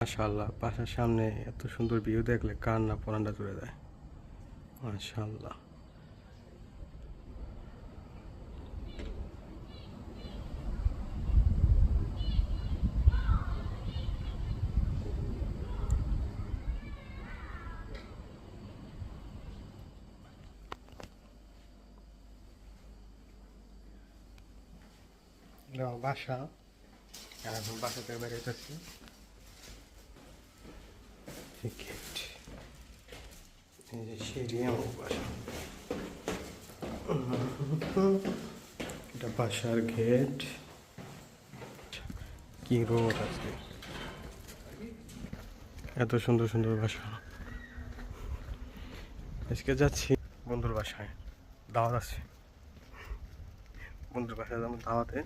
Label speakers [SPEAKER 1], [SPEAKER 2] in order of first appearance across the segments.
[SPEAKER 1] মাশাআল্লাহ, বাসার সামনে এত সুন্দর ভিউ দেখলে কার না পরানটা জুড়ে যায়। মাশাআল্লাহ। বাসা, এখন বাসা থেকে বেরোতেছি। এই যে সিঁড়ি আমার বাসা, এটা বাসার গেট। কি রোড আছে, এত সুন্দর সুন্দর বাসা। আজকে যাচ্ছি বন্ধুর বাসায়, দাওয়াত আছে। বন্ধুর বাসায় যাবো দাওয়াতে।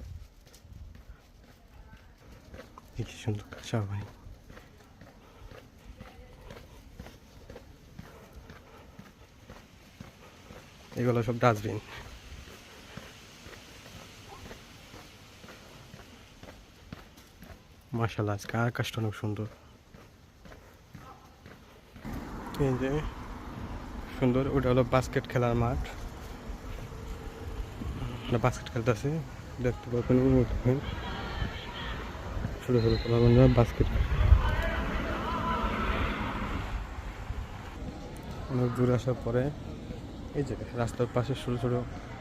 [SPEAKER 1] কি সুন্দর কাঁচা ভাই, এগুলো সব ডাস্টবিন। মাশাআল্লাহ, আজকে আকাশটা অনেক সুন্দর। এই যে সুন্দর, ওটা হলো বাস্কেট খেলার মাঠ। বাস্কেট খেলতেছে, দেখতে পাচ্ছেন ছোট ছোট খেলা বাস্কেট। অনেক দূরে আসার পরে এই যে রাস্তার পাশে ছোট ছোট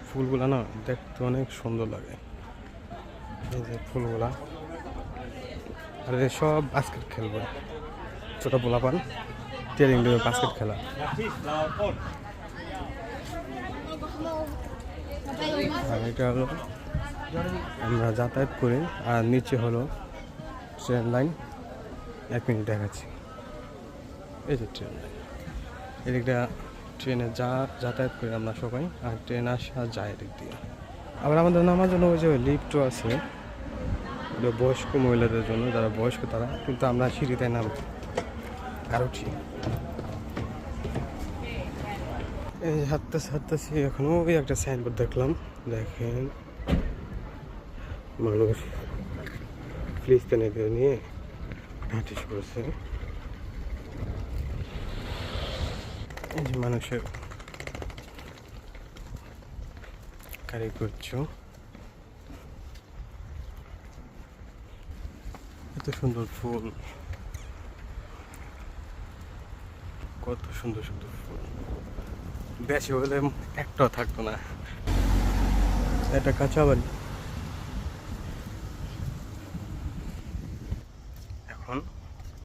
[SPEAKER 1] ফুলগুলা না দেখতে অনেক সুন্দর লাগে। এই যে ফুলগুলা, আর সব বাস্কেট খেলবে ছোট পোলাপান, ট্রেনিং দেবে বাস্কেট খেলা। আর এটা হলো আমরা যাতায়াত করি, আর নিচে হলো ট্রেন লাইন। 1 মিনিট দেখাচ্ছি। এই যে ট্রেন লাইন, এদিকটা ট্রেনে যাতায়াত করি আমরা সবাই, আর ট্রেন আসে আর যায় এদিক দিয়ে। আবার আমাদের নামার জন্য ওই যে লিফটও আছে, ওটা বয়স্ক মহিলাদের জন্য, যারা বয়স্ক তারা, কিন্তু আমরা সিঁড়িতে নাম আর উঠি। এই হাঁটতেছি হাঁটতেছি, এখনো ওই একটা সাইনবোর্ড দেখলাম, দেখেন মানুষ ফিলিস্তিনিদের নিয়ে হাঁটিস করেছে। এই যে মানুষের কারিগর্য, এত সুন্দর ফুল, কত সুন্দর সুন্দর ফুল। বেশি হলে একটাও থাকতো না। এটা কাঁচা বাড়ি। এখন